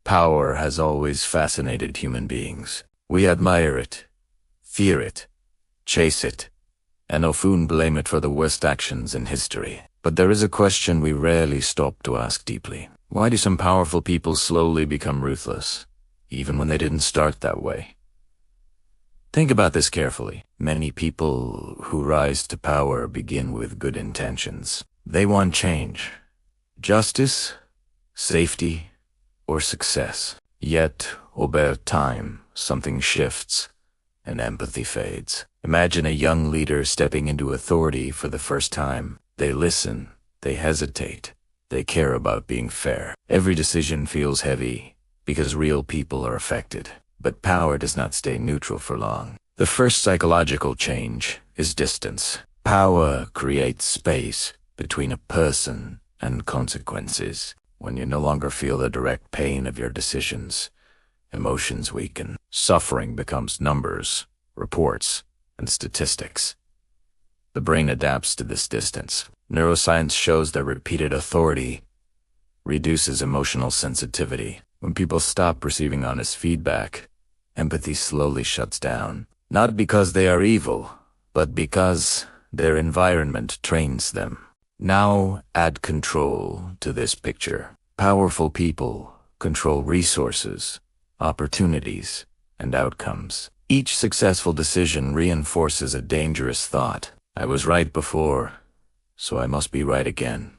Power has always fascinated human beings. We admire it, fear it, chase it, and often blame it for the worst actions in history. But there is a question we rarely stop to ask deeply. Why do some powerful people slowly become ruthless, even when they didn't start that way? Think about this carefully. Many people who rise to power begin with good intentions. They want change, justice, safety, or success. Yet, over time, something shifts and empathy fades. Imagine a young leader stepping into authority for the first time. They listen, they hesitate, they care about being fair. Every decision feels heavy because real people are affected. But power does not stay neutral for long. The first psychological change is distance. Power creates space between a person and consequences. When you no longer feel the direct pain of your decisions, emotions weaken. Suffering becomes numbers, reports, and statistics. The brain adapts to this distance. Neuroscience shows that repeated authority reduces emotional sensitivity. When people stop receiving honest feedback, empathy slowly shuts down. Not because they are evil, but because their environment trains them. Now add control to this picture. Powerful people control resources, opportunities, and outcomes. Each successful decision reinforces a dangerous thought. I was right before, so I must be right again.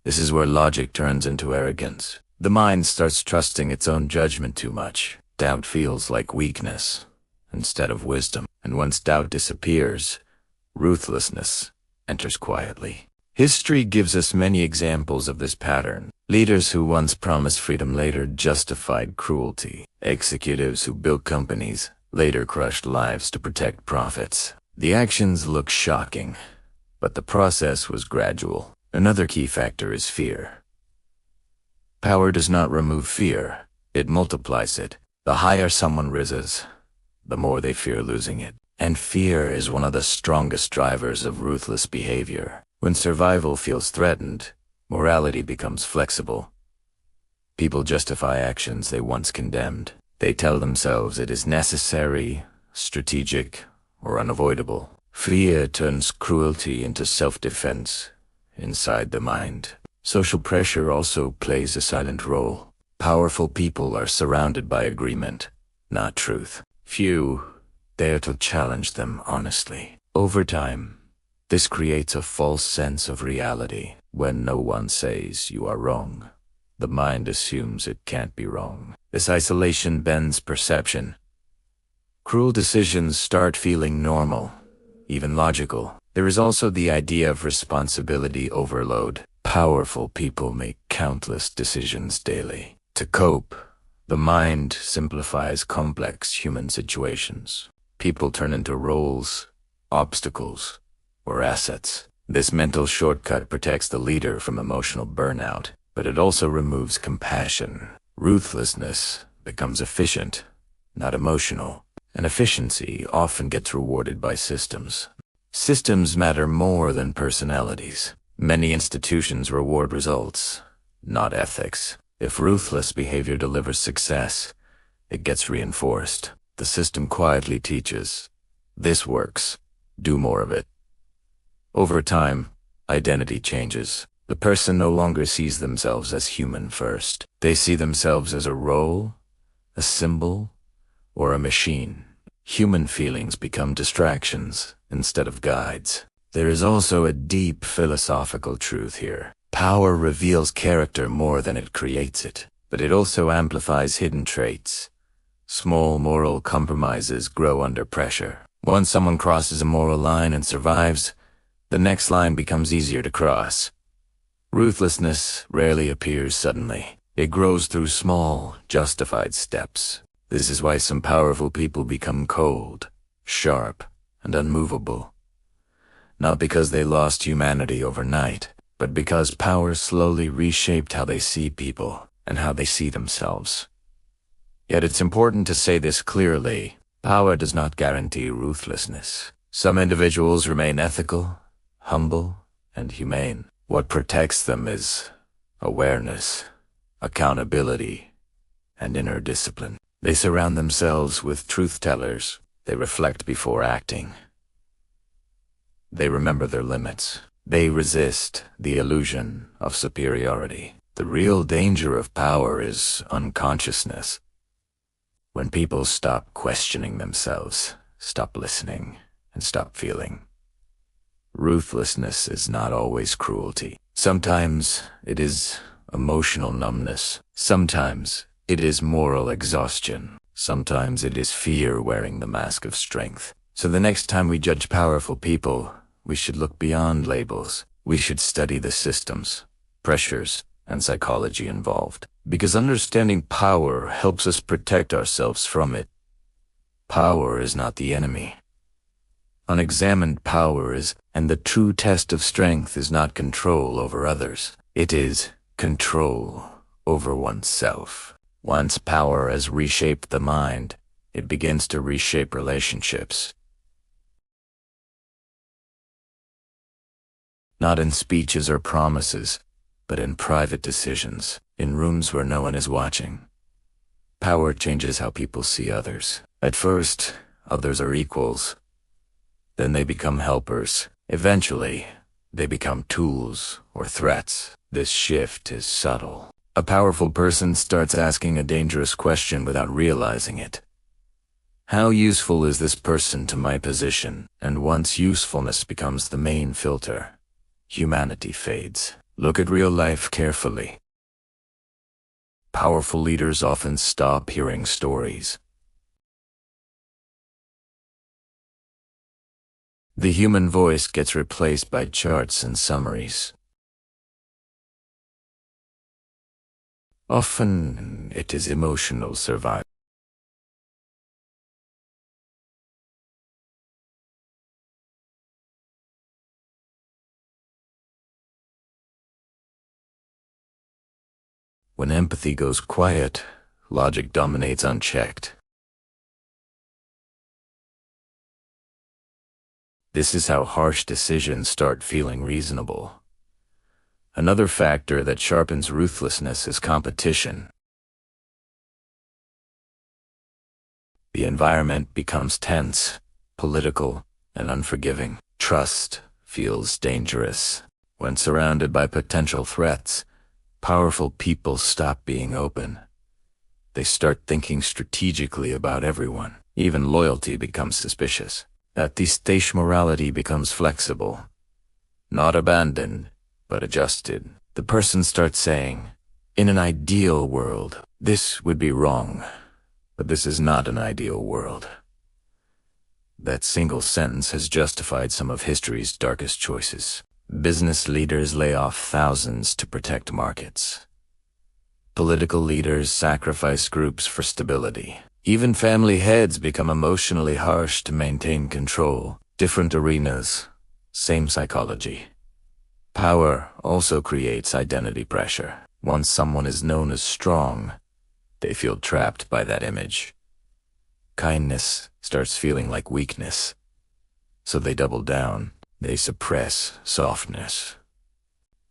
This is where logic turns into arrogance. The mind starts trusting its own judgment too much. Doubt feels like weakness instead of wisdom. And once doubt disappears, ruthlessness enters quietly. History gives us many examples of this pattern. Leaders who once promised freedom later justified cruelty. Executives who built companies later crushed lives to protect profits. The actions look shocking, but the process was gradual. Another key factor is fear. Power does not remove fear, it multiplies it. The higher someone rises, the more they fear losing it. And fear is one of the strongest drivers of ruthless behavior. When survival feels threatened, morality becomes flexible. People justify actions they once condemned. They tell themselves it is necessary, strategic, or unavoidable. Fear turns cruelty into self-defense inside the mind. Social pressure also plays a silent role. Powerful people are surrounded by agreement, not truth. Few dare to challenge them honestly. Over time, this creates a false sense of reality. When no one says you are wrong, the mind assumes it can't be wrong. This isolation bends perception. Cruel decisions start feeling normal, even logical. There is also the idea of responsibility overload. Powerful people make countless decisions daily. To cope, the mind simplifies complex human situations. People turn into roles, obstacles, or assets. This mental shortcut protects the leader from emotional burnout, but it also removes compassion. Ruthlessness becomes efficient, not emotional, and efficiency often gets rewarded by systems. Systems matter more than personalities. Many institutions reward results, not ethics. If ruthless behavior delivers success, it gets reinforced. The system quietly teaches, this works, do more of it. Over time, identity changes. The person no longer sees themselves as human first. They see themselves as a role, a symbol, or a machine. Human feelings become distractions instead of guides. There is also a deep philosophical truth here. Power reveals character more than it creates it, but it also amplifies hidden traits. Small moral compromises grow under pressure. Once someone crosses a moral line and survives, the next line becomes easier to cross. Ruthlessness rarely appears suddenly. It grows through small, justified steps. This is why some powerful people become cold, sharp, and unmovable. Not because they lost humanity overnight, but because power slowly reshaped how they see people and how they see themselves. Yet it's important to say this clearly. Power does not guarantee ruthlessness. Some individuals remain ethical, humble, and humane. What protects them is awareness, accountability, and inner discipline. They surround themselves with truth-tellers. They reflect before acting. They remember their limits. They resist the illusion of superiority. The real danger of power is unconsciousness. When people stop questioning themselves, stop listening, and stop feeling. Ruthlessness is not always cruelty. Sometimes it is emotional numbness. Sometimes it is moral exhaustion. Sometimes it is fear wearing the mask of strength. So the next time we judge powerful people, we should look beyond labels. We should study the systems, pressures, and psychology involved. Because understanding power helps us protect ourselves from it. Power is not the enemy. Unexamined power is, and the true test of strength is not control over others. It is control over oneself. Once power has reshaped the mind, it begins to reshape relationships. Not in speeches or promises, but in private decisions, in rooms where no one is watching. Power changes how people see others. At first, others are equals. Then they become helpers. Eventually, they become tools or threats. This shift is subtle. A powerful person starts asking a dangerous question without realizing it. How useful is this person to my position? And once usefulness becomes the main filter, humanity fades. Look at real life carefully. Powerful leaders often stop hearing stories. The human voice gets replaced by charts and summaries. Often it is emotional survival. When empathy goes quiet, logic dominates unchecked. This is how harsh decisions start feeling reasonable. Another factor that sharpens ruthlessness is competition. The environment becomes tense, political, and unforgiving. Trust feels dangerous. When surrounded by potential threats, powerful people stop being open. They start thinking strategically about everyone. Even loyalty becomes suspicious. At this stage, morality becomes flexible. Not abandoned, but adjusted. The person starts saying, in an ideal world, this would be wrong, but this is not an ideal world. That single sentence has justified some of history's darkest choices. Business leaders lay off thousands to protect markets. Political leaders sacrifice groups for stability. Even family heads become emotionally harsh to maintain control. Different arenas, same psychology. Power also creates identity pressure. Once someone is known as strong, they feel trapped by that image. Kindness starts feeling like weakness, so they double down. They suppress softness.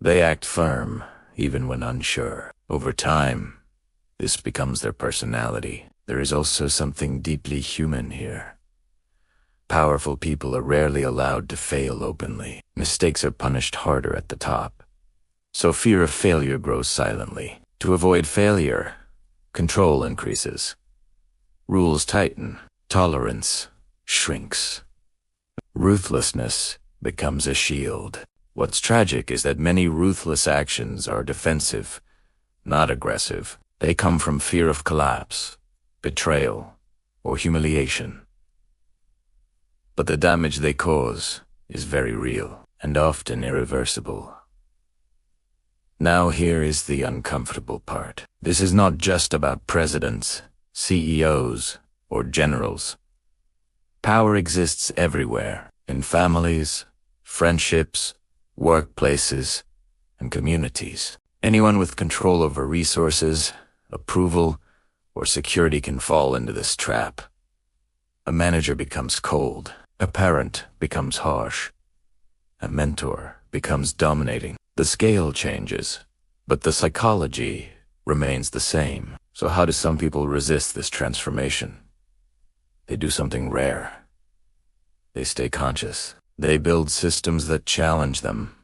They act firm, even when unsure. Over time, this becomes their personality. There is also something deeply human here. Powerful people are rarely allowed to fail openly. Mistakes are punished harder at the top. So fear of failure grows silently. To avoid failure, control increases. Rules tighten. Tolerance shrinks. Ruthlessness becomes a shield. What's tragic is that many ruthless actions are defensive, not aggressive. They come from fear of collapse, betrayal, or humiliation. But the damage they cause is very real and often irreversible. Now here is the uncomfortable part. This is not just about presidents, CEOs, or generals. Power exists everywhere, in families, friendships, workplaces, and communities. Anyone with control over resources, approval, or security can fall into this trap. A manager becomes cold. A parent becomes harsh. A mentor becomes dominating. The scale changes, but the psychology remains the same. So how do some people resist this transformation? They do something rare. They stay conscious. They build systems that challenge them.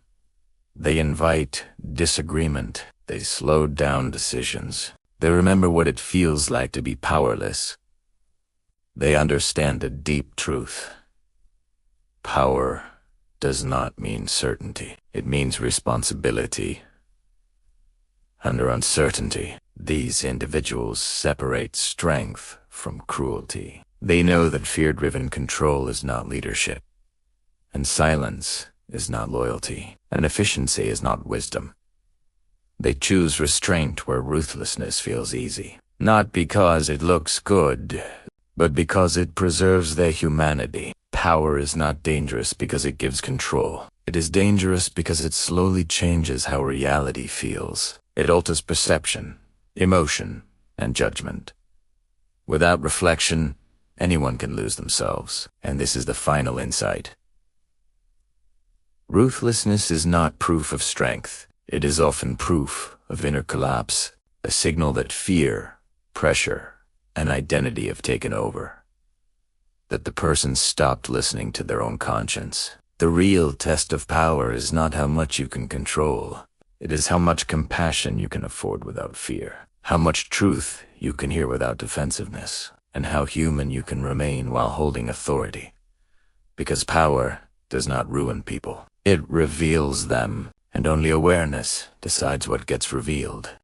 They invite disagreement. They slow down decisions. They remember what it feels like to be powerless. They understand a deep truth. Power does not mean certainty. It means responsibility. Under uncertainty, these individuals separate strength from cruelty. They know that fear-driven control is not leadership, and silence is not loyalty, and efficiency is not wisdom. They choose restraint where ruthlessness feels easy, not because it looks good, but because it preserves their humanity. Power is not dangerous because it gives control. It is dangerous because it slowly changes how reality feels. It alters perception, emotion, and judgment. Without reflection, anyone can lose themselves, and this is the final insight. Ruthlessness is not proof of strength. It is often proof of inner collapse, a signal that fear, pressure, and identity have taken over. That the person stopped listening to their own conscience. The real test of power is not how much you can control. It is how much compassion you can afford without fear, how much truth you can hear without defensiveness, and how human you can remain while holding authority. Because power does not ruin people. It reveals them, and only awareness decides what gets revealed.